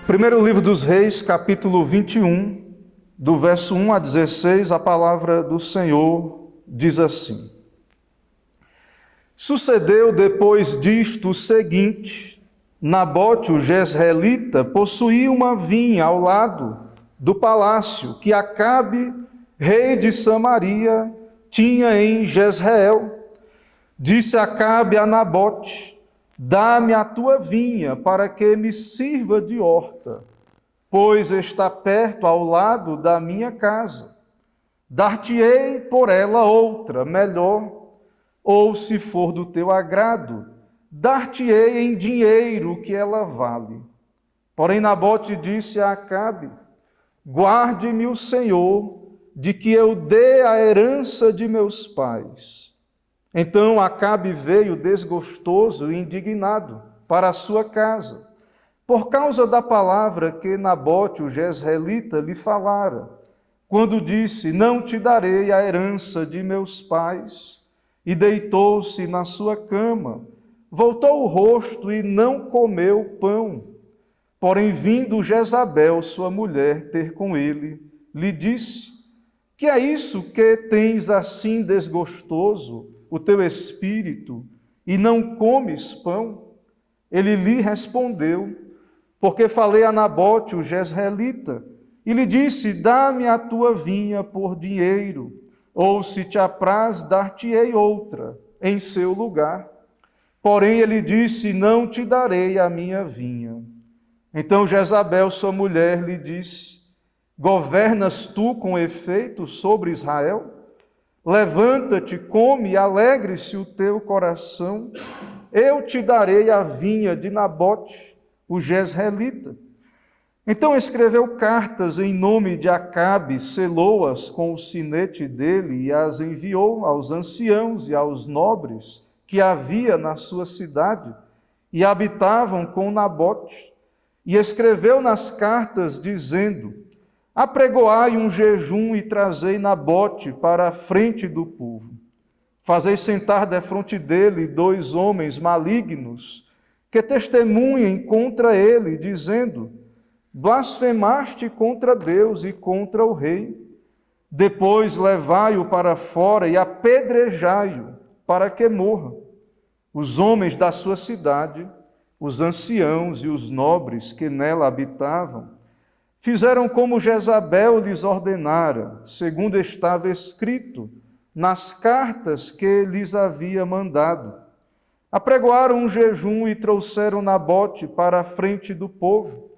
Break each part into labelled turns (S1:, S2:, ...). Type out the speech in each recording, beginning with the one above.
S1: Primeiro livro dos Reis, capítulo 21, do verso 1 a 16, a palavra do Senhor diz assim: Sucedeu depois disto o seguinte: Nabote, o jezreelita, possuía uma vinha ao lado do palácio que Acabe, rei de Samaria, tinha em Jezreel. Disse Acabe a Nabote: Dá-me a tua vinha para que me sirva de horta, pois está perto ao lado da minha casa. Dar-te-ei por ela outra, melhor, ou se for do teu agrado, dar-te-ei em dinheiro o que ela vale. Porém Nabote disse a Acabe: Guarde-me o Senhor de que eu dê a herança de meus pais. Então Acabe veio desgostoso e indignado para a sua casa, por causa da palavra que Nabote, o jezreelita, lhe falara, quando disse: Não te darei a herança de meus pais. E deitou-se na sua cama, voltou o rosto e não comeu pão. Porém, vindo Jezabel, sua mulher, ter com ele, lhe disse: Que é isso que tens assim desgostoso o teu espírito, e não comes pão? Ele lhe respondeu: Porque falei a Nabote, o jezreelita, e lhe disse: Dá-me a tua vinha por dinheiro, ou se te apraz, dar-te-ei outra em seu lugar. Porém ele disse: Não te darei a minha vinha. Então Jezabel, sua mulher, lhe disse: Governas tu com efeito sobre Israel? Levanta-te, come e alegre-se o teu coração. Eu te darei a vinha de Nabote, o jezreelita. Então escreveu cartas em nome de Acabe, selou-as com o sinete dele e as enviou aos anciãos e aos nobres que havia na sua cidade e habitavam com Nabote. E escreveu nas cartas, dizendo: Apregoai um jejum e trazei Nabote para a frente do povo. Fazei sentar defronte dele 2 homens malignos, que testemunhem contra ele, dizendo: Blasfemaste contra Deus e contra o rei. Depois levai-o para fora e apedrejai-o, para que morra. Os homens da sua cidade, os anciãos e os nobres que nela habitavam, fizeram como Jezabel lhes ordenara, segundo estava escrito nas cartas que lhes havia mandado. Apregoaram um jejum e trouxeram Nabote para a frente do povo.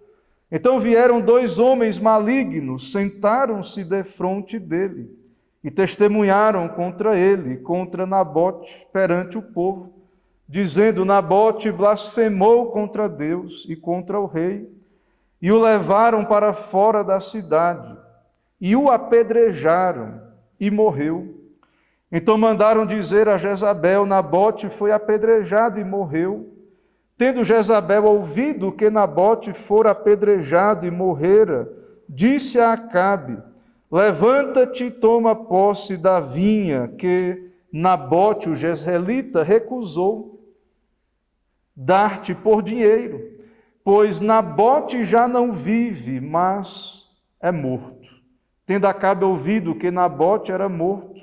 S1: Então vieram 2 homens malignos, sentaram-se defronte dele e testemunharam contra ele, contra Nabote, perante o povo, dizendo: Nabote blasfemou contra Deus e contra o rei. E o levaram para fora da cidade, e o apedrejaram, e morreu. Então mandaram dizer a Jezabel: Nabote foi apedrejado e morreu. Tendo Jezabel ouvido que Nabote fora apedrejado e morrera, disse a Acabe: Levanta-te e toma posse da vinha que Nabote, o jezreelita, recusou dar-te por dinheiro, pois Nabote já não vive, mas é morto. Tendo Acabe ouvido que Nabote era morto,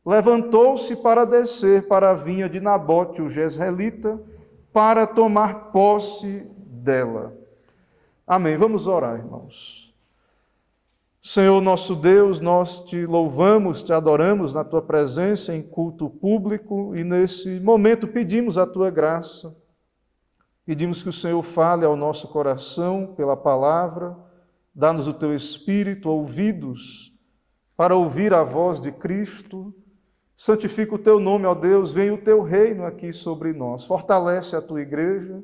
S1: levantou-se para descer para a vinha de Nabote, o jezreelita, para tomar posse dela. Amém. Vamos orar, irmãos. Senhor nosso Deus, nós te louvamos, te adoramos na tua presença em culto público e nesse momento pedimos a tua graça. Pedimos que o Senhor fale ao nosso coração pela palavra, dá-nos o teu Espírito, ouvidos, para ouvir a voz de Cristo. Santifica o teu nome, ó Deus, venha o teu reino aqui sobre nós. Fortalece a tua igreja,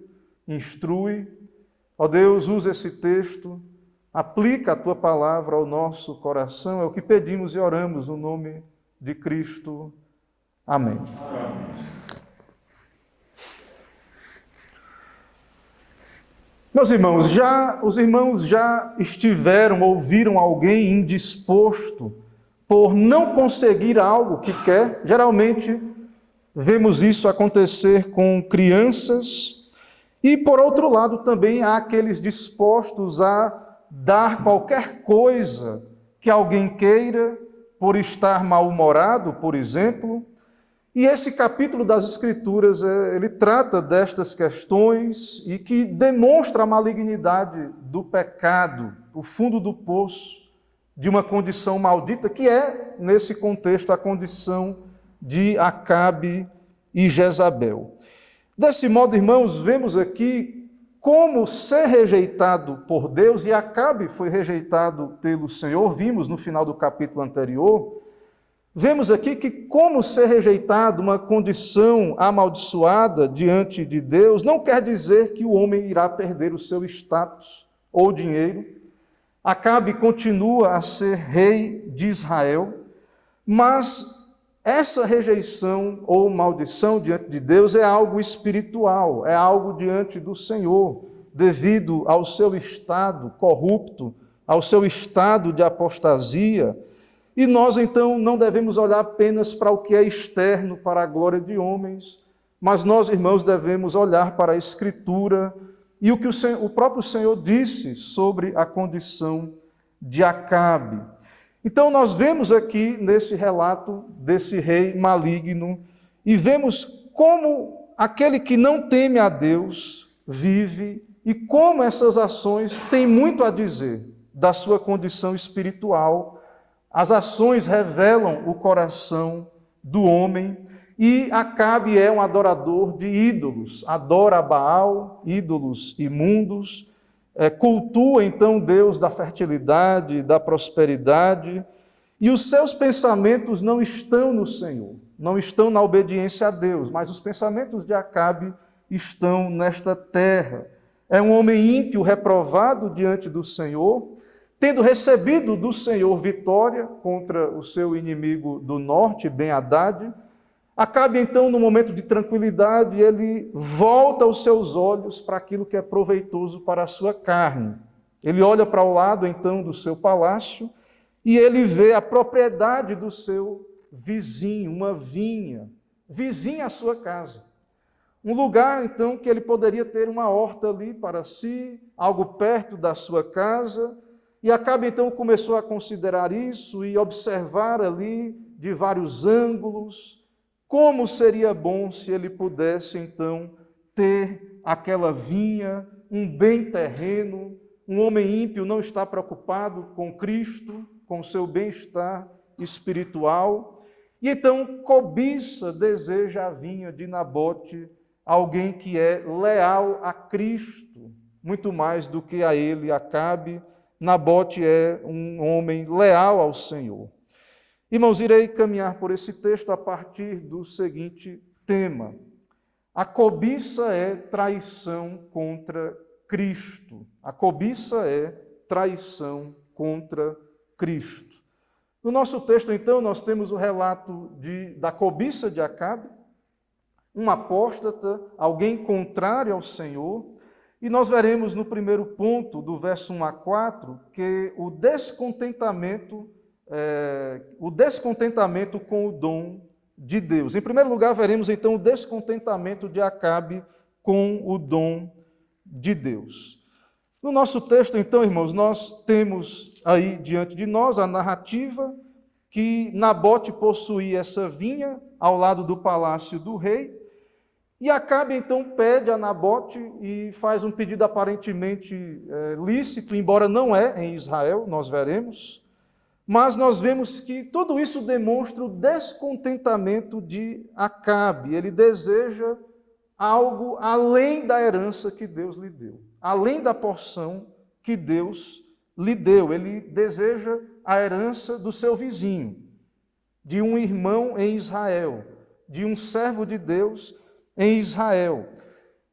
S1: instrui. Ó Deus, usa esse texto, aplica a tua palavra ao nosso coração. É o que pedimos e oramos no nome de Cristo. Amém. Amém. Meus irmãos, os irmãos já estiveram, ouviram alguém indisposto por não conseguir algo que quer? Geralmente vemos isso acontecer com crianças E, por outro lado, também há aqueles dispostos a dar qualquer coisa que alguém queira, por estar mal-humorado, por exemplo. E esse capítulo das Escrituras, ele trata destas questões e que demonstra a malignidade do pecado, o fundo do poço, de uma condição maldita, que é, nesse contexto, a condição de Acabe e Jezabel. Desse modo, irmãos, vemos aqui como ser rejeitado por Deus, e Acabe foi rejeitado pelo Senhor, vimos no final do capítulo anterior. Vemos aqui que como ser rejeitado, uma condição amaldiçoada diante de Deus, não quer dizer que o homem irá perder o seu status ou dinheiro. Acabe continua a ser rei de Israel, mas essa rejeição ou maldição diante de Deus é algo espiritual, é algo diante do Senhor, devido ao seu estado corrupto, ao seu estado de apostasia. E nós, então, não devemos olhar apenas para o que é externo, para a glória de homens, mas nós, irmãos, devemos olhar para a Escritura e o que o próprio Senhor disse sobre a condição de Acabe. Então, nós vemos aqui nesse relato desse rei maligno e vemos como aquele que não teme a Deus vive e como essas ações têm muito a dizer da sua condição espiritual. As ações revelam o coração do homem e Acabe é um adorador de ídolos, adora Baal, ídolos imundos, cultua então o Deus da fertilidade, da prosperidade, e os seus pensamentos não estão no Senhor, não estão na obediência a Deus, mas os pensamentos de Acabe estão nesta terra. É um homem ímpio, reprovado diante do Senhor, tendo recebido do Senhor vitória contra o seu inimigo do norte, Ben-Hadad. Acabe então, no momento de tranquilidade, ele volta os seus olhos para aquilo que é proveitoso para a sua carne. Ele olha para o lado, então, do seu palácio e ele vê a propriedade do seu vizinho, uma vinha, vizinha à sua casa. Um lugar, então, que ele poderia ter uma horta ali para si, algo perto da sua casa. E Acabe, então, começou a considerar isso e observar ali, de vários ângulos, como seria bom se ele pudesse, então, ter aquela vinha, um bem terreno. Um homem ímpio não está preocupado com Cristo, com o seu bem-estar espiritual. E então cobiça, deseja a vinha de Nabote, alguém que é leal a Cristo, muito mais do que a ele, Acabe. Nabote é um homem leal ao Senhor. Irmãos, irei caminhar por esse texto a partir do seguinte tema. A cobiça é traição contra Cristo. A cobiça é traição contra Cristo. No nosso texto, então, nós temos o relato da cobiça de Acabe, um apóstata, alguém contrário ao Senhor. E nós veremos no primeiro ponto, do verso 1 a 4, que o descontentamento com o dom de Deus. Em primeiro lugar, veremos então o descontentamento de Acabe com o dom de Deus. No nosso texto, então, irmãos, nós temos aí diante de nós a narrativa que Nabote possuía essa vinha ao lado do palácio do rei. E Acabe, então, pede a Nabote e faz um pedido aparentemente lícito, embora não é em Israel, nós veremos. Mas nós vemos que tudo isso demonstra o descontentamento de Acabe. Ele deseja algo além da herança que Deus lhe deu, além da porção que Deus lhe deu. Ele deseja a herança do seu vizinho, de um irmão em Israel, de um servo de Deus em Israel.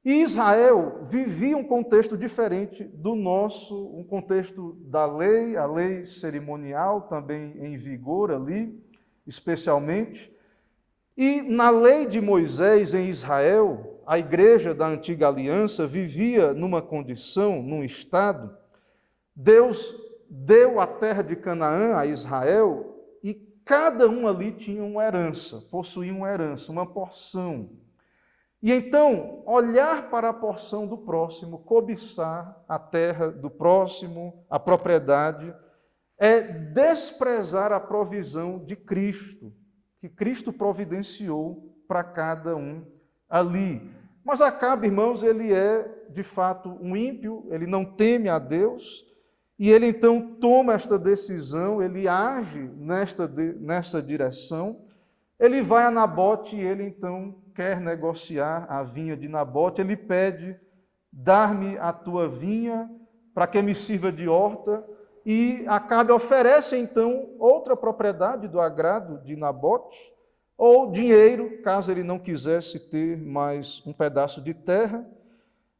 S1: E Israel vivia um contexto diferente do nosso, um contexto da lei, a lei cerimonial também em vigor ali, especialmente. E na lei de Moisés em Israel, a igreja da antiga aliança vivia numa condição, num estado. Deus deu a terra de Canaã a Israel e cada um ali tinha uma herança, possuía uma herança, uma porção. E então, olhar para a porção do próximo, cobiçar a terra do próximo, a propriedade, é desprezar a provisão de Cristo, que Cristo providenciou para cada um ali. Mas Acabe, irmãos, ele é de fato um ímpio, ele não teme a Deus, e ele então toma esta decisão, ele age nessa direção. Ele vai a Nabote e ele então quer negociar a vinha de Nabote. Ele pede, dar-me a tua vinha para que me sirva de horta. E Acabe oferece então outra propriedade do agrado de Nabote, ou dinheiro, caso ele não quisesse ter mais um pedaço de terra.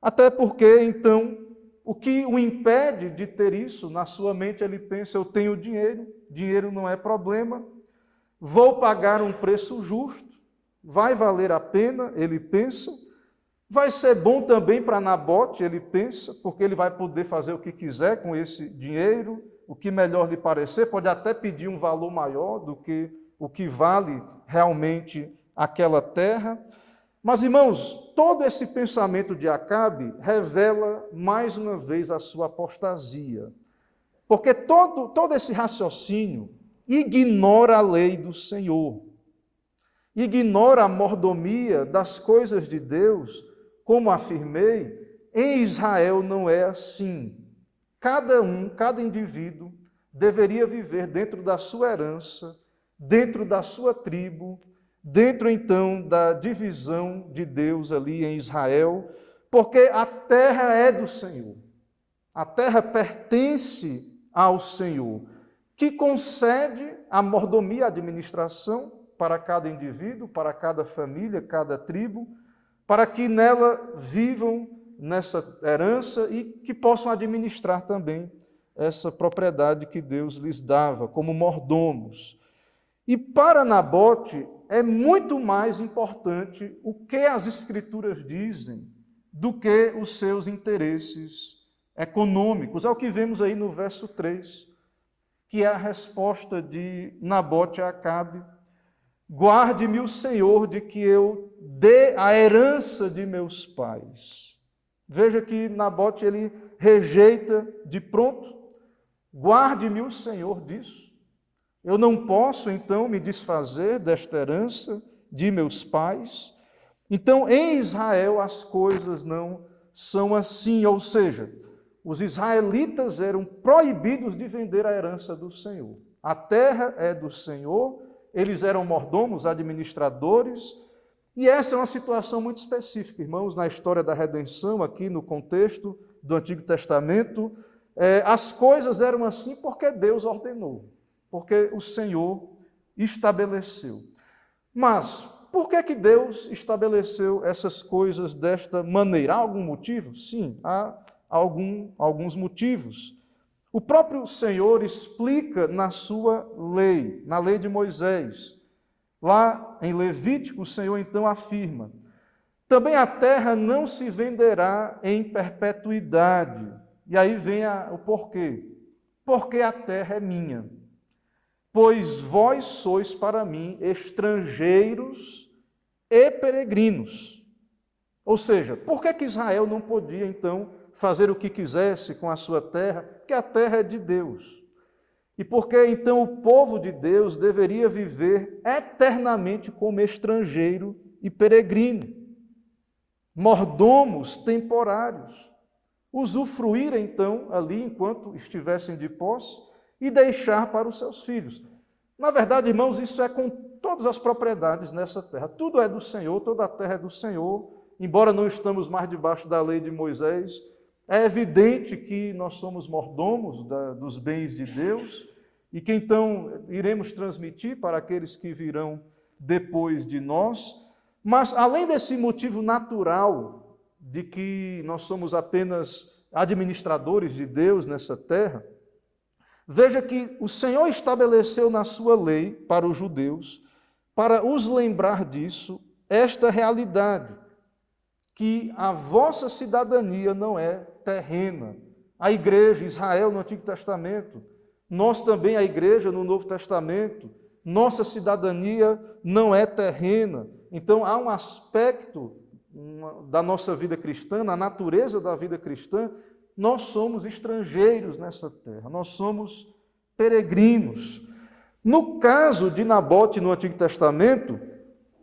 S1: Até porque então, o que o impede de ter isso, na sua mente ele pensa, eu tenho dinheiro, dinheiro não é problema, vou pagar um preço justo, vai valer a pena, ele pensa, vai ser bom também para Nabote, ele pensa, porque ele vai poder fazer o que quiser com esse dinheiro, o que melhor lhe parecer, pode até pedir um valor maior do que o que vale realmente aquela terra. Mas, irmãos, todo esse pensamento de Acabe revela mais uma vez a sua apostasia, porque todo esse raciocínio ignora a lei do Senhor, ignora a mordomia das coisas de Deus. Como afirmei, em Israel não é assim. Cada indivíduo deveria viver dentro da sua herança, dentro da sua tribo, dentro então da divisão de Deus ali em Israel, porque a terra é do Senhor. A terra pertence ao Senhor, que concede a mordomia, a administração para cada indivíduo, para cada família, cada tribo, para que nela vivam nessa herança e que possam administrar também essa propriedade que Deus lhes dava como mordomos. E para Nabote é muito mais importante o que as Escrituras dizem do que os seus interesses econômicos. É o que vemos aí no verso 3, que é a resposta de Nabote a Acabe: guarde-me o Senhor de que eu dê a herança de meus pais. Veja que Nabote ele rejeita de pronto: guarde-me o Senhor disso. Eu não posso, então, me desfazer desta herança de meus pais. Então, em Israel, as coisas não são assim, ou seja, os israelitas eram proibidos de vender a herança do Senhor. A terra é do Senhor, eles eram mordomos, administradores, e essa é uma situação muito específica, irmãos, na história da redenção, aqui no contexto do Antigo Testamento. As coisas eram assim porque Deus ordenou, porque o Senhor estabeleceu. Mas por que Deus estabeleceu essas coisas desta maneira? Há algum motivo? Sim, há alguns motivos. O próprio Senhor explica na sua lei, na lei de Moisés. Lá em Levítico, o Senhor então afirma: também a terra não se venderá em perpetuidade. E aí vem o porquê. Porque a terra é minha. Pois vós sois para mim estrangeiros e peregrinos. Ou seja, por que Israel não podia então fazer o que quisesse com a sua terra? Porque a terra é de Deus. E porque então o povo de Deus deveria viver eternamente como estrangeiro e peregrino, mordomos temporários, usufruir então ali enquanto estivessem de posse e deixar para os seus filhos. Na verdade, irmãos, isso é com todas as propriedades nessa terra. Tudo é do Senhor, toda a terra é do Senhor. Embora não estamos mais debaixo da lei de Moisés, é evidente que nós somos mordomos dos bens de Deus e que então iremos transmitir para aqueles que virão depois de nós. Mas, além desse motivo natural de que nós somos apenas administradores de Deus nessa terra, veja que o Senhor estabeleceu na sua lei para os judeus, para os lembrar disso, esta realidade, que a vossa cidadania não é terrena. A igreja, Israel no Antigo Testamento, nós também, a igreja no Novo Testamento, nossa cidadania não é terrena. Então há um aspecto da nossa vida cristã, na natureza da vida cristã, nós somos estrangeiros nessa terra, nós somos peregrinos. No caso de Nabote no Antigo Testamento,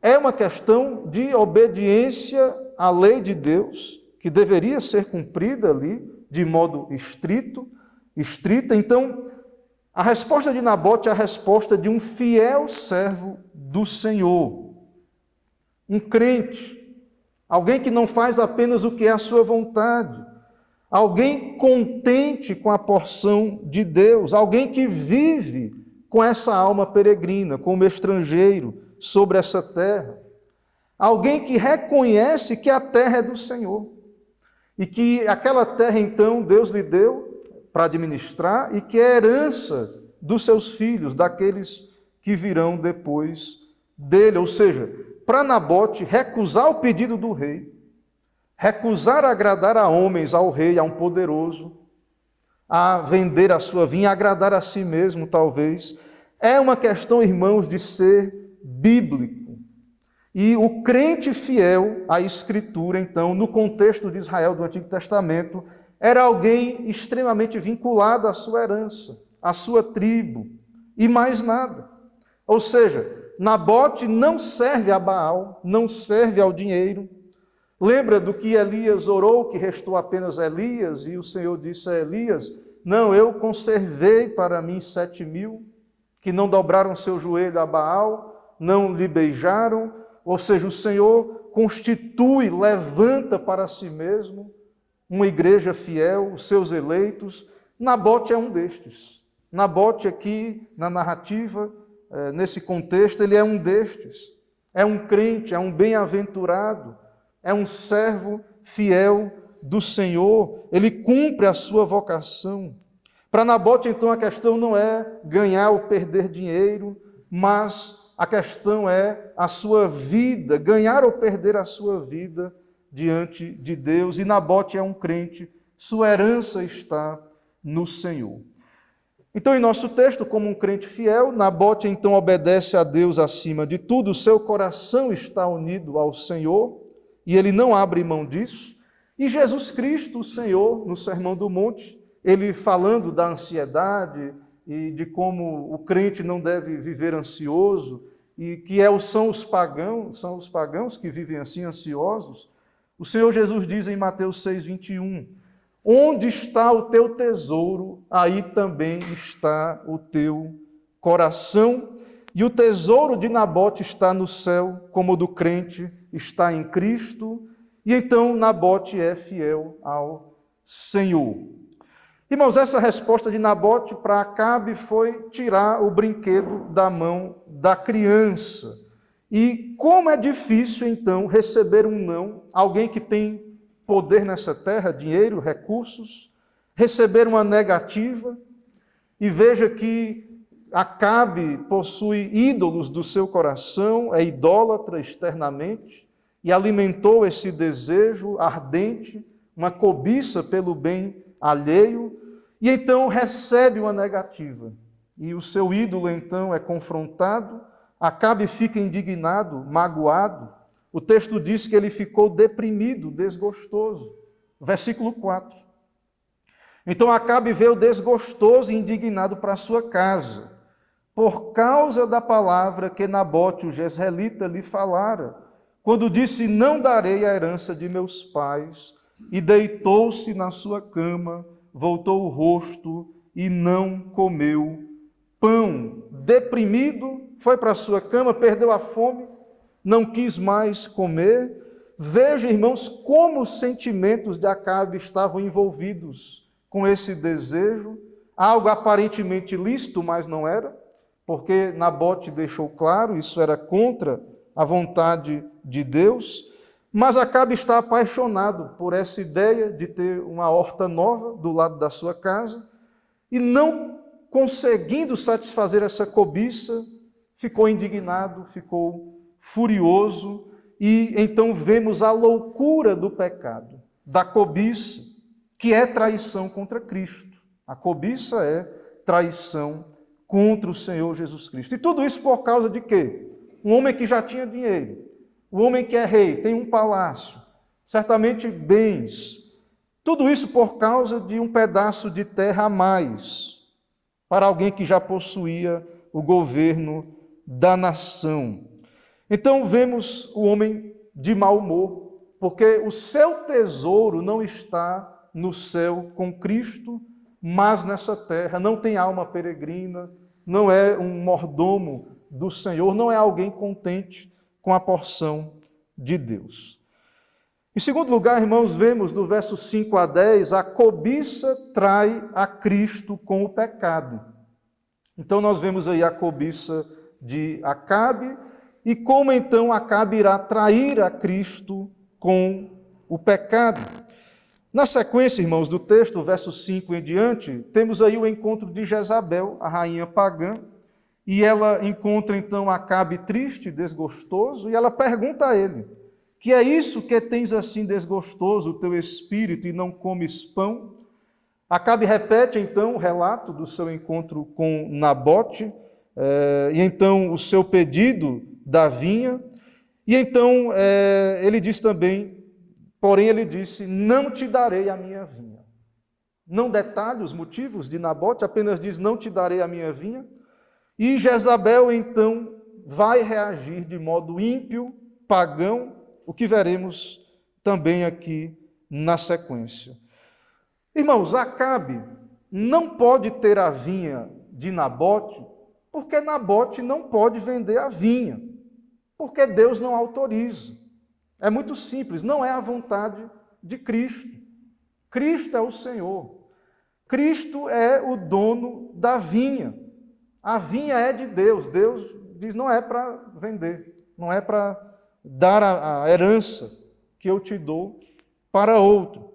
S1: é uma questão de obediência à lei de Deus, que deveria ser cumprida ali de modo estrita. Então, a resposta de Nabote é a resposta de um fiel servo do Senhor, um crente, alguém que não faz apenas o que é a sua vontade, alguém contente com a porção de Deus, alguém que vive com essa alma peregrina, como estrangeiro sobre essa terra, alguém que reconhece que a terra é do Senhor e que aquela terra, então, Deus lhe deu para administrar e que é herança dos seus filhos, daqueles que virão depois dele. Ou seja, para Nabote recusar o pedido do rei, recusar agradar a homens, ao rei, a um poderoso, a vender a sua vinha, a agradar a si mesmo, talvez, é uma questão, irmãos, de ser bíblico. E o crente fiel à Escritura, então, no contexto de Israel do Antigo Testamento, era alguém extremamente vinculado à sua herança, à sua tribo, e mais nada. Ou seja, Nabote não serve a Baal, não serve ao dinheiro. Lembra do que Elias orou, que restou apenas Elias, e o Senhor disse a Elias: não, eu conservei para mim 7.000, que não dobraram seu joelho a Baal, não lhe beijaram. Ou seja, o Senhor constitui, levanta para si mesmo uma igreja fiel, os seus eleitos. Nabote é um destes. Nabote aqui, na narrativa, nesse contexto, ele é um destes. É um crente, é um bem-aventurado, é um servo fiel do Senhor, ele cumpre a sua vocação. Para Nabote, então, a questão não é ganhar ou perder dinheiro, mas a questão é a sua vida, ganhar ou perder a sua vida diante de Deus. E Nabote é um crente, sua herança está no Senhor. Então, em nosso texto, como um crente fiel, Nabote então obedece a Deus acima de tudo, o seu coração está unido ao Senhor, e ele não abre mão disso. E Jesus Cristo, o Senhor, no Sermão do Monte, ele falando da ansiedade e de como o crente não deve viver ansioso, e que são os pagãos que vivem assim, ansiosos. O Senhor Jesus diz em Mateus 6:21, onde está o teu tesouro, aí também está o teu coração. E o tesouro de Nabote está no céu, como o do crente está em Cristo. E então Nabote é fiel ao Senhor. Irmãos, essa resposta de Nabote para Acabe foi tirar o brinquedo da mão da criança. E como é difícil, então, receber um não, alguém que tem poder nessa terra, dinheiro, recursos, receber uma negativa. E veja que Acabe possui ídolos do seu coração, é idólatra externamente, e alimentou esse desejo ardente, uma cobiça pelo bem alheio, e então recebe uma negativa. E o seu ídolo então é confrontado, Acabe fica indignado, magoado. O texto diz que ele ficou deprimido, desgostoso. Versículo 4. Então Acabe veio desgostoso e indignado para a sua casa, por causa da palavra que Nabote, o jezreelita, lhe falara, quando disse, não darei a herança de meus pais, e deitou-se na sua cama, voltou o rosto e não comeu pão. Deprimido, foi para a sua cama, perdeu a fome, não quis mais comer. Veja, irmãos, como os sentimentos de Acabe estavam envolvidos com esse desejo, algo aparentemente lícito, mas não era, porque Nabote deixou claro, isso era contra a vontade de Deus, mas Acabe está apaixonado por essa ideia de ter uma horta nova do lado da sua casa, e não conseguindo satisfazer essa cobiça, ficou indignado, ficou furioso, e então vemos a loucura do pecado, da cobiça, que é traição contra Cristo. A cobiça é traição contra o Senhor Jesus Cristo. E tudo isso por causa de quê? Um homem que já tinha dinheiro, um homem que é rei, tem um palácio, certamente bens. Tudo isso por causa de um pedaço de terra a mais, para alguém que já possuía o governo da nação. Então vemos o homem de mau humor, porque o seu tesouro não está no céu com Cristo, mas nessa terra. Não tem alma peregrina, não é um mordomo do Senhor, não é alguém contente com a porção de Deus. Em segundo lugar, irmãos, vemos do verso 5 a 10, a cobiça trai a Cristo com o pecado. Então nós vemos aí a cobiça de Acabe, e como então Acabe irá trair a Cristo com o pecado. Na sequência, irmãos, do texto, verso 5 em diante, temos aí o encontro de Jezabel, a rainha pagã, e ela encontra então Acabe triste, desgostoso, e ela pergunta a ele: que é isso que tens assim desgostoso o teu espírito e não comes pão? Acabe repete então o relato do seu encontro com Nabote, e então o seu pedido da vinha, e então ele diz também, porém ele disse: não te darei a minha vinha. Não detalha os motivos de Nabote, apenas diz: não te darei a minha vinha. E Jezabel então vai reagir de modo ímpio, pagão, o que veremos também aqui na sequência. Irmãos, Acabe não pode ter a vinha de Nabote, porque Nabote não pode vender a vinha, porque Deus não autoriza. É muito simples, não é a vontade de Cristo. Cristo é o Senhor. Cristo é o dono da vinha. A vinha é de Deus. Deus diz: não é para vender, não é para dar a herança que eu te dou para outro.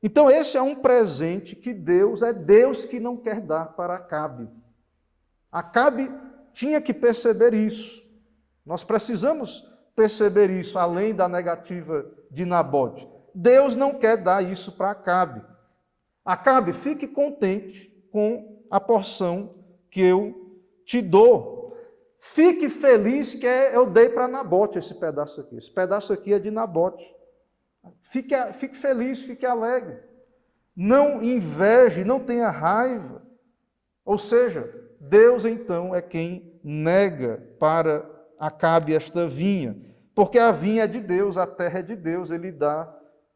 S1: Então esse é um presente que é Deus que não quer dar para Acabe. Acabe tinha que perceber isso. Nós precisamos perceber isso, além da negativa de Nabote. Deus não quer dar isso para Acabe. Acabe, fique contente com a porção que eu te dou. Fique feliz que eu dei para Nabote esse pedaço aqui. Esse pedaço aqui é de Nabote. Fique feliz, fique alegre. Não inveje, não tenha raiva. Ou seja, Deus então é quem nega para Acabe esta vinha. Porque a vinha é de Deus, a terra é de Deus, ele dá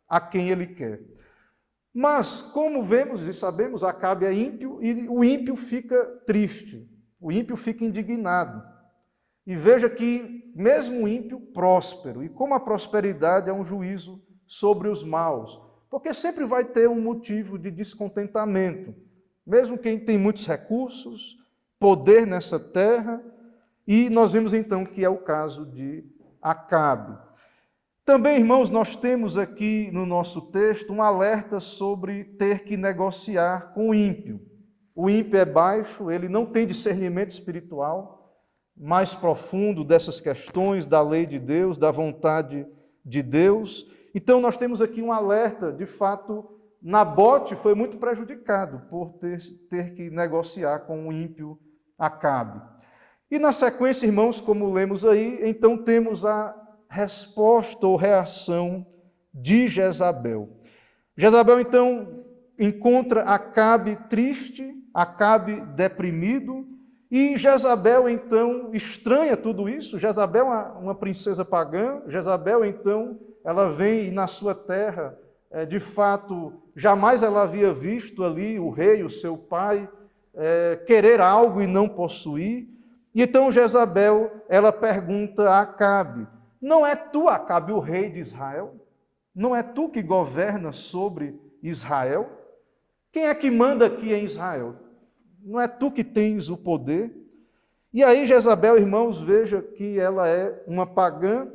S1: a quem ele quer. Mas, como vemos e sabemos, Acabe é ímpio e o ímpio fica triste, o ímpio fica indignado. E veja que mesmo o ímpio próspero, e como a prosperidade é um juízo sobre os maus, porque sempre vai ter um motivo de descontentamento, mesmo quem tem muitos recursos, poder nessa terra, e nós vemos então que é o caso de Acabe. Também, irmãos, nós temos aqui no nosso texto um alerta sobre ter que negociar com o ímpio. O ímpio é baixo, ele não tem discernimento espiritual mais profundo dessas questões da lei de Deus, da vontade de Deus. Então, nós temos aqui um alerta, de fato, Nabote foi muito prejudicado por ter que negociar com o ímpio Acabe. E na sequência, irmãos, como lemos aí, então temos a resposta ou reação de Jezabel. Jezabel, então, encontra Acabe triste, Acabe deprimido, e Jezabel, então, estranha tudo isso. Jezabel é uma princesa pagã, Jezabel, então, ela vem e na sua terra, de fato, jamais ela havia visto ali o rei, o seu pai, querer algo e não possuir. E então Jezabel, ela pergunta a Acabe: não é tu, Acabe, o rei de Israel? Não é tu que governas sobre Israel? Quem é que manda aqui em Israel? Não é tu que tens o poder? E aí Jezabel, irmãos, veja que ela é uma pagã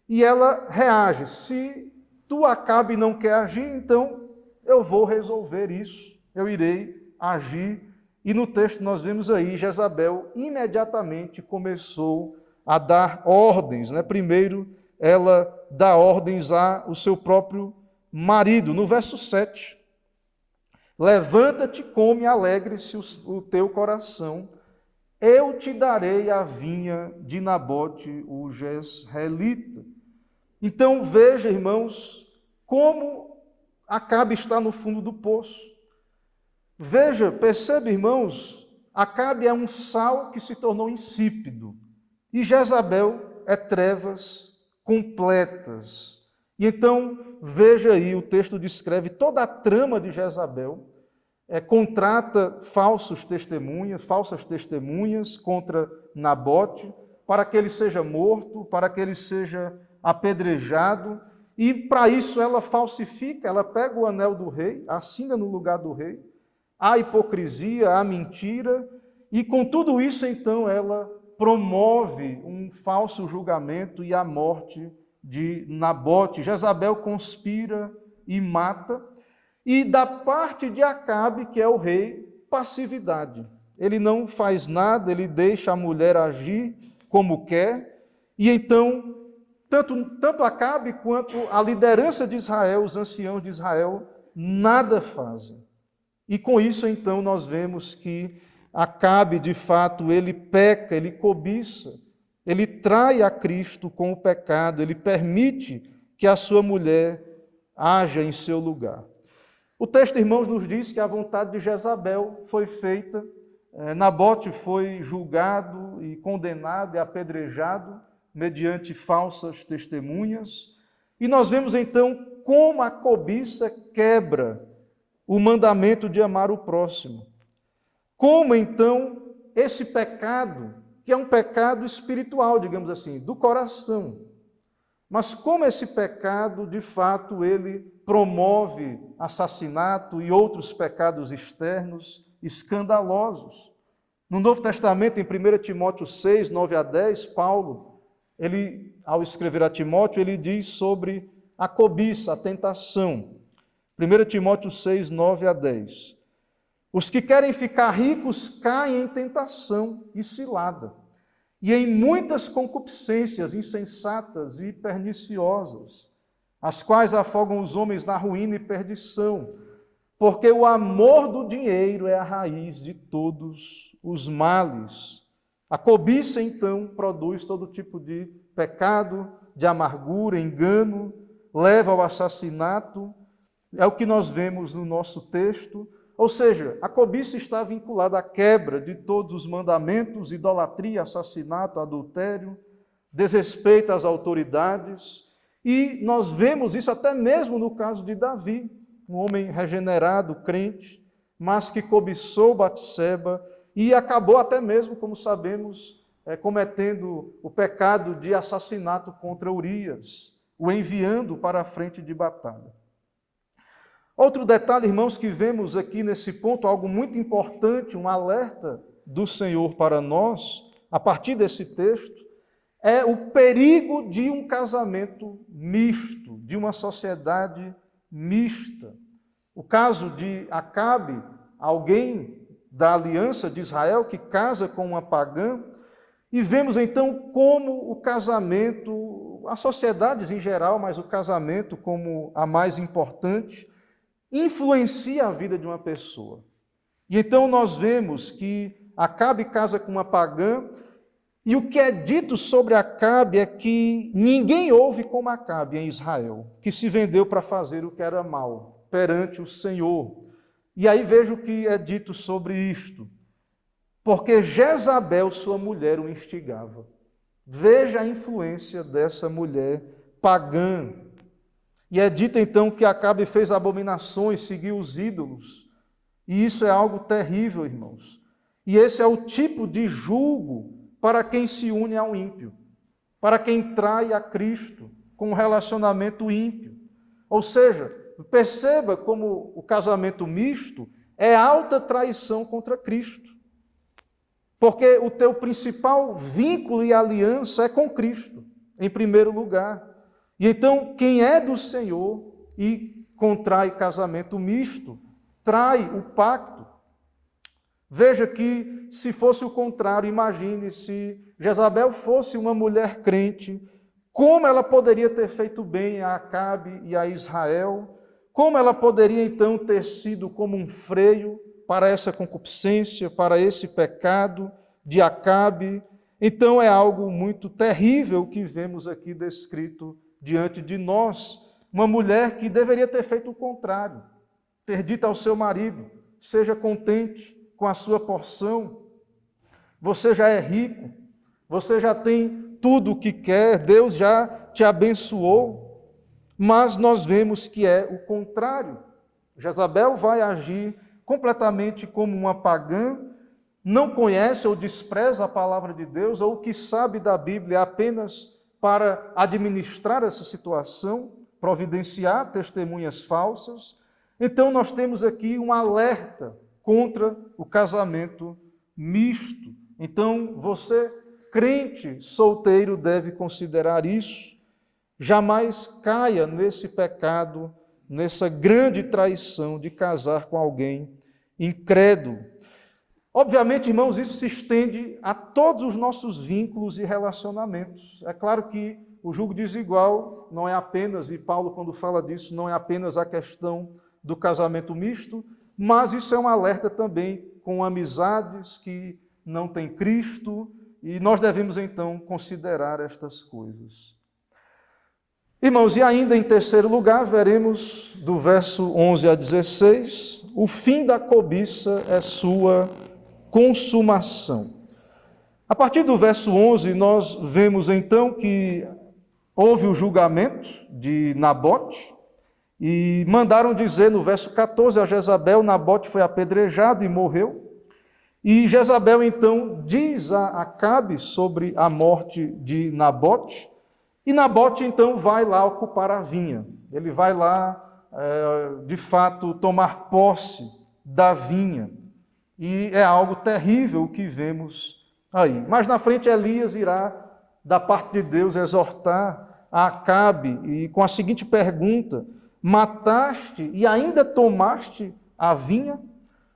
S1: e ela reage: se tu, Acabe, não quer agir, então eu vou resolver isso, eu irei agir. E no texto nós vemos aí, Jezabel imediatamente começou a dar ordens, né? Primeiro, ela dá ordens ao seu próprio marido. No verso 7, levanta-te, come, alegre-se o teu coração, eu te darei a vinha de Nabote, o jezreelita. Então veja, irmãos, como Acabe está no fundo do poço. Veja, percebe, irmãos, Acabe é um sal que se tornou insípido, e Jezabel é trevas completas. E então, veja aí, o texto descreve toda a trama de Jezabel, contrata falsas testemunhas contra Nabote, para que ele seja morto, para que ele seja apedrejado, e para isso ela falsifica, ela pega o anel do rei, assina no lugar do rei, há hipocrisia, há mentira, e com tudo isso então ela promove um falso julgamento e a morte de Nabote. Jezabel conspira e mata, e da parte de Acabe, que é o rei, passividade. Ele não faz nada, ele deixa a mulher agir como quer, e então tanto Acabe quanto a liderança de Israel, os anciãos de Israel, nada fazem. E com isso, então, nós vemos que Acabe, de fato, ele peca, ele cobiça, ele trai a Cristo com o pecado, ele permite que a sua mulher haja em seu lugar. O texto, irmãos, nos diz que a vontade de Jezabel foi feita, Nabote foi julgado e condenado e apedrejado, mediante falsas testemunhas, e nós vemos então como a cobiça quebra o mandamento de amar o próximo. Como então esse pecado, que é um pecado espiritual, digamos assim, do coração, mas como esse pecado, de fato, ele promove assassinato e outros pecados externos escandalosos. No Novo Testamento, em 1 Timóteo 6, 9 a 10, Paulo, ao escrever a Timóteo, ele diz sobre a cobiça, a tentação. 1 Timóteo 6, 9 a 10. Os que querem ficar ricos caem em tentação e cilada, e em muitas concupiscências insensatas e perniciosas, as quais afogam os homens na ruína e perdição, porque o amor do dinheiro é a raiz de todos os males. A cobiça, então, produz todo tipo de pecado, de amargura, engano, leva ao assassinato. É o que nós vemos no nosso texto. Ou seja, a cobiça está vinculada à quebra de todos os mandamentos, idolatria, assassinato, adultério, desrespeito às autoridades. E nós vemos isso até mesmo no caso de Davi, um homem regenerado, crente, mas que cobiçou Batseba, e acabou até mesmo, como sabemos, cometendo o pecado de assassinato contra Urias, o enviando para a frente de batalha. Outro detalhe, irmãos, que vemos aqui nesse ponto, algo muito importante, um alerta do Senhor para nós, a partir desse texto, é o perigo de um casamento misto, de uma sociedade mista. O caso de Acabe, alguém da aliança de Israel que casa com uma pagã, e vemos então como o casamento, as sociedades em geral, mas o casamento como a mais importante, influencia a vida de uma pessoa. E então nós vemos que Acabe casa com uma pagã, e o que é dito sobre Acabe é que ninguém houve como Acabe em Israel, que se vendeu para fazer o que era mal perante o Senhor. E aí veja o que é dito sobre isto. Porque Jezabel, sua mulher, o instigava. Veja a influência dessa mulher pagã. E é dito então que Acabe fez abominações, seguiu os ídolos. E isso é algo terrível, irmãos. E esse é o tipo de julgo para quem se une ao ímpio, para quem trai a Cristo com um relacionamento ímpio. Ou seja, perceba como o casamento misto é alta traição contra Cristo. Porque o teu principal vínculo e aliança é com Cristo, em primeiro lugar. E então, quem é do Senhor e contrai casamento misto, trai o pacto. Veja que, se fosse o contrário, imagine se Jezabel fosse uma mulher crente, como ela poderia ter feito bem a Acabe e a Israel, como ela poderia então ter sido como um freio para essa concupiscência, para esse pecado de Acabe. Então é algo muito terrível que vemos aqui descrito diante de nós. Uma mulher que deveria ter feito o contrário, ter dito ao seu marido: seja contente com a sua porção, você já é rico, você já tem tudo o que quer, Deus já te abençoou. Mas nós vemos que é o contrário. Jezabel vai agir completamente como uma pagã, não conhece ou despreza a palavra de Deus, ou o que sabe da Bíblia apenas para administrar essa situação, providenciar testemunhas falsas. Então nós temos aqui um alerta contra o casamento misto. Então você, crente solteiro, deve considerar isso. Jamais caia nesse pecado, nessa grande traição de casar com alguém incrédulo. Obviamente, irmãos, isso se estende a todos os nossos vínculos e relacionamentos. É claro que o julgo desigual não é apenas, e Paulo, quando fala disso, não é apenas a questão do casamento misto, mas isso é um alerta também com amizades que não têm Cristo, e nós devemos, então, considerar estas coisas. Irmãos, e ainda em terceiro lugar, veremos do verso 11 a 16, o fim da cobiça é sua consumação. A partir do verso 11, nós vemos então que houve o julgamento de Nabote, e mandaram dizer no verso 14 a Jezabel: Nabote foi apedrejado e morreu. E Jezabel então diz a Acabe sobre a morte de Nabote, e Nabote então vai lá ocupar a vinha. Ele vai lá, de fato, tomar posse da vinha. E é algo terrível o que vemos aí. Mas na frente Elias irá, da parte de Deus, exortar a Acabe, e com a seguinte pergunta: mataste e ainda tomaste a vinha?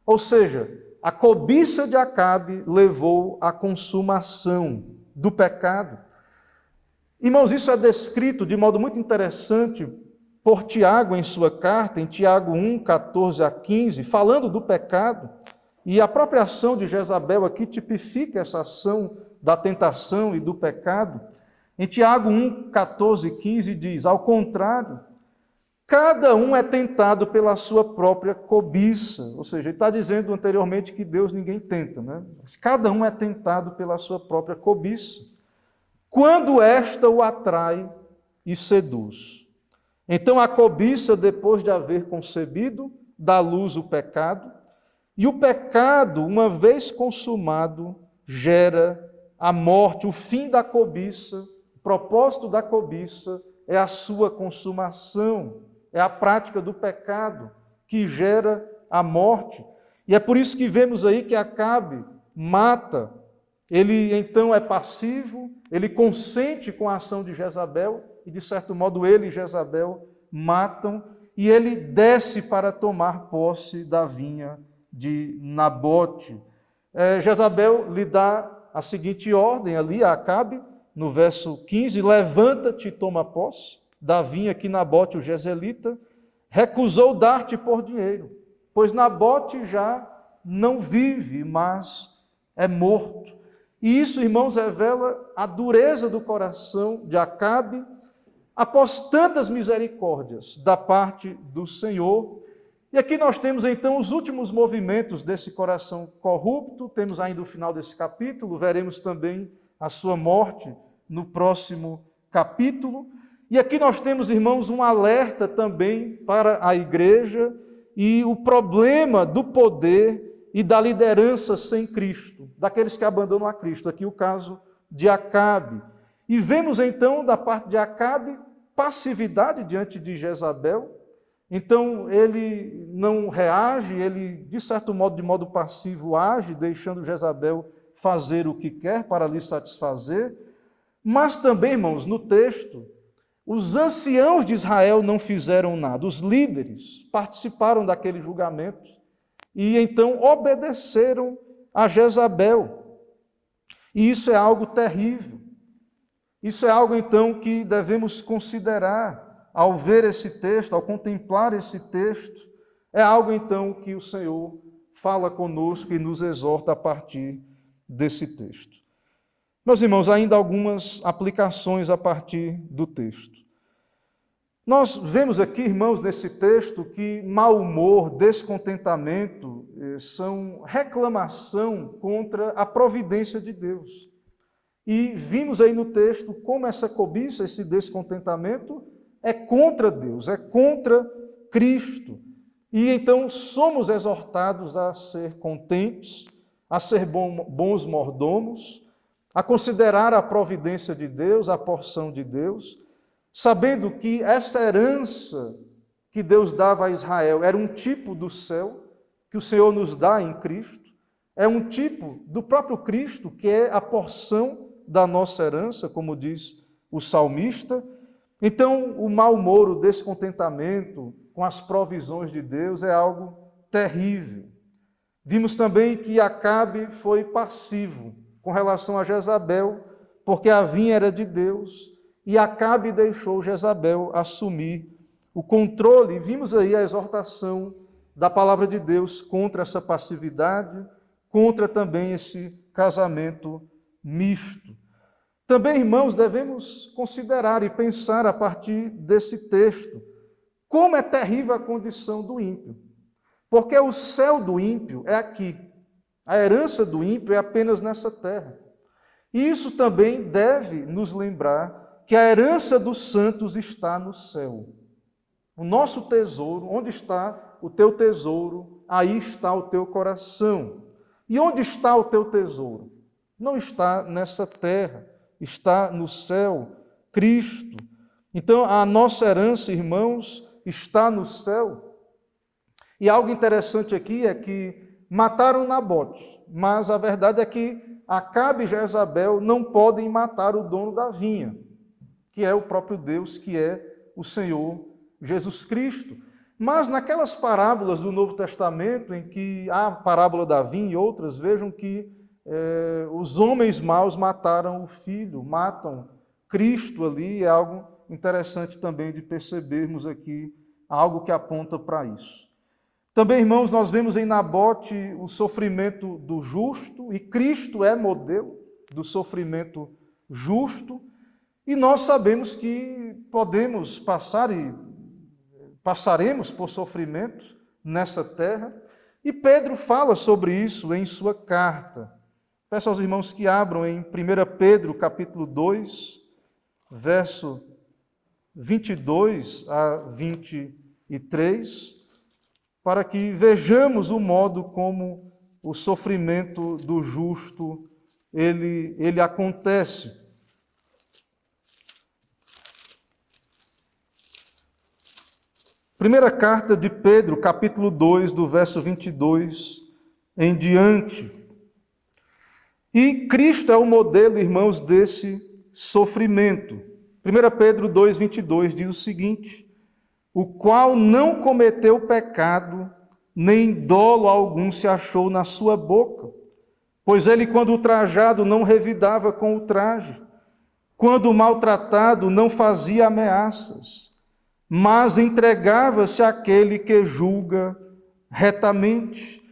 S1: Ou seja, a cobiça de Acabe levou à consumação do pecado. Irmãos, isso é descrito de modo muito interessante por Tiago em sua carta, em Tiago 1, 14 a 15, falando do pecado. E a própria ação de Jezabel aqui tipifica essa ação da tentação e do pecado. Em Tiago 1, 14 e 15 diz: ao contrário, cada um é tentado pela sua própria cobiça. Ou seja, ele está dizendo anteriormente que Deus ninguém tenta, né? Mas cada um é tentado pela sua própria cobiça, quando esta o atrai e seduz. Então a cobiça, depois de haver concebido, dá à luz o pecado, e o pecado, uma vez consumado, gera a morte. O fim da cobiça, o propósito da cobiça é a sua consumação. É a prática do pecado que gera a morte. E é por isso que vemos aí que Acabe mata. Ele então é passivo, ele consente com a ação de Jezabel, e de certo modo ele e Jezabel matam, e ele desce para tomar posse da vinha de Nabote. Jezabel lhe dá a seguinte ordem ali a Acabe, no verso 15: levanta-te e toma posse da vinha que Nabote, o jezreelita, recusou dar-te por dinheiro, pois Nabote já não vive, mas é morto. E isso, irmãos, revela a dureza do coração de Acabe, após tantas misericórdias da parte do Senhor. E aqui nós temos então os últimos movimentos desse coração corrupto, temos ainda o final desse capítulo, veremos também a sua morte no próximo capítulo. E aqui nós temos, irmãos, um alerta também para a igreja e o problema do poder e da liderança sem Cristo, daqueles que abandonam a Cristo. Aqui o caso de Acabe. E vemos então da parte de Acabe passividade diante de Jezabel. Então ele não reage, ele de certo modo, de modo passivo age, deixando Jezabel fazer o que quer para lhe satisfazer. Mas também, irmãos, no texto, os anciãos de Israel não fizeram nada, os líderes participaram daquele julgamento e então obedeceram a Jezabel. E isso é algo terrível. Isso é algo então que devemos considerar ao ver esse texto, ao contemplar esse texto. É algo então que o Senhor fala conosco e nos exorta a partir desse texto. Meus irmãos, ainda algumas aplicações a partir do texto. Nós vemos aqui, irmãos, nesse texto, que mau humor, descontentamento são reclamação contra a providência de Deus. E vimos aí no texto como essa cobiça, esse descontentamento é contra Deus, é contra Cristo. E então somos exortados a ser contentes, a ser bons mordomos, a considerar a providência de Deus, a porção de Deus, sabendo que essa herança que Deus dava a Israel era um tipo do céu, que o Senhor nos dá em Cristo, é um tipo do próprio Cristo, que é a porção da nossa herança, como diz o salmista. Então, o mau humor, o descontentamento com as provisões de Deus é algo terrível. Vimos também que Acabe foi passivo com relação a Jezabel, porque a vinha era de Deus, e Acabe deixou Jezabel assumir o controle. Vimos aí a exortação da palavra de Deus contra essa passividade, contra também esse casamento misto. Também, irmãos, devemos considerar e pensar a partir desse texto como é terrível a condição do ímpio. Porque o céu do ímpio é aqui. A herança do ímpio é apenas nessa terra. E isso também deve nos lembrar que a herança dos santos está no céu. O nosso tesouro, onde está o teu tesouro, aí está o teu coração. E onde está o teu tesouro? Não está nessa terra, está no céu, Cristo. Então, a nossa herança, irmãos, está no céu. E algo interessante aqui é que mataram Nabote, mas a verdade é que Acabe e Jezabel não podem matar o dono da vinha, que é o próprio Deus, que é o Senhor Jesus Cristo. Mas naquelas parábolas do Novo Testamento, em que há a parábola da vinha e outras, vejam que os homens maus mataram o filho, matam Cristo ali, é algo interessante também de percebermos aqui, algo que aponta para isso. Também, irmãos, nós vemos em Nabote o sofrimento do justo, e Cristo é modelo do sofrimento justo, e nós sabemos que podemos passar e passaremos por sofrimentos nessa terra, e Pedro fala sobre isso em sua carta. Peço aos irmãos que abram em 1 Pedro, capítulo 2, verso 22 a 23, para que vejamos o modo como o sofrimento do justo ele acontece. Primeira carta de Pedro, capítulo 2, do verso 22 em diante. E Cristo é o modelo, irmãos, desse sofrimento. 1 Pedro 2, 22 diz o seguinte: o qual não cometeu pecado, nem dolo algum se achou na sua boca, pois ele, quando ultrajado, não revidava com o traje, quando maltratado, não fazia ameaças, mas entregava-se àquele que julga retamente.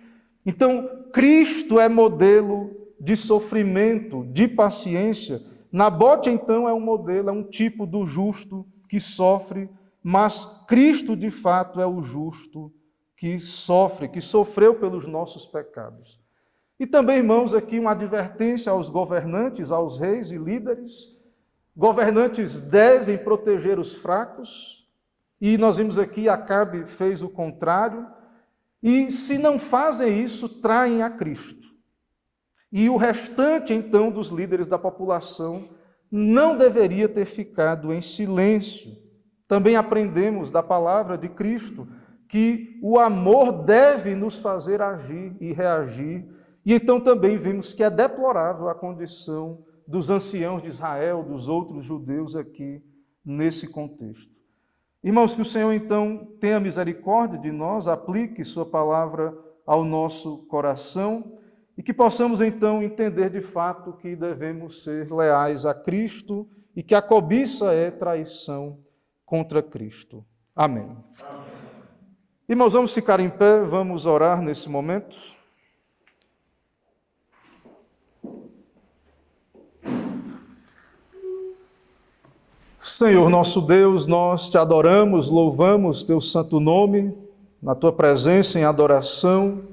S1: Então, Cristo é modelo de sofrimento, de paciência. Nabote, então, é um modelo, é um tipo do justo que sofre, mas Cristo, de fato, é o justo que sofre, que sofreu pelos nossos pecados. E também, irmãos, aqui uma advertência aos governantes, aos reis e líderes. Governantes devem proteger os fracos, e nós vimos aqui, Acabe fez o contrário, e se não fazem isso, traem a Cristo. E o restante, então, dos líderes da população não deveria ter ficado em silêncio. Também aprendemos da palavra de Cristo que o amor deve nos fazer agir e reagir. E então também vimos que é deplorável a condição dos anciãos de Israel, dos outros judeus aqui nesse contexto. Irmãos, que o Senhor então tenha misericórdia de nós, aplique sua palavra ao nosso coração e que possamos então entender de fato que devemos ser leais a Cristo e que a cobiça é traição contra Cristo. Amém. Amém. Irmãos, vamos ficar em pé, vamos orar nesse momento. Senhor nosso Deus, nós te adoramos, louvamos teu santo nome, na tua presença em adoração.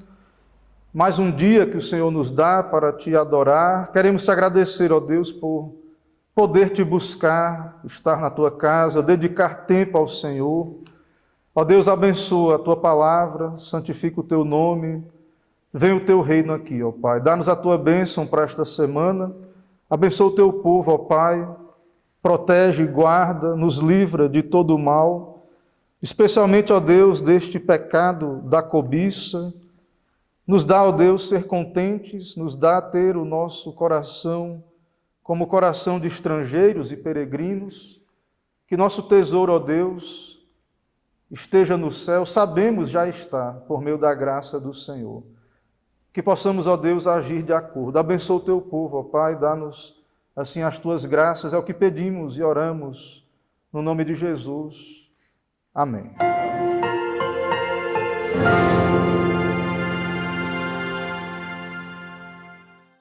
S1: Mais um dia que o Senhor nos dá para te adorar. Queremos te agradecer, ó Deus, por poder te buscar, estar na tua casa, dedicar tempo ao Senhor. Ó Deus, abençoa a tua palavra, santifica o teu nome. Venha o teu reino aqui, ó Pai. Dá-nos a tua bênção para esta semana. Abençoa o teu povo, ó Pai. Protege e guarda, nos livra de todo o mal. Especialmente, ó Deus, deste pecado da cobiça. Nos dá, ó Deus, ser contentes, nos dá ter o nosso coração como coração de estrangeiros e peregrinos. Que nosso tesouro, ó Deus, esteja no céu. Sabemos já está, por meio da graça do Senhor. Que possamos, ó Deus, agir de acordo. Abençoa o teu povo, ó Pai, dá-nos assim as tuas graças. É o que pedimos e oramos, no nome de Jesus. Amém.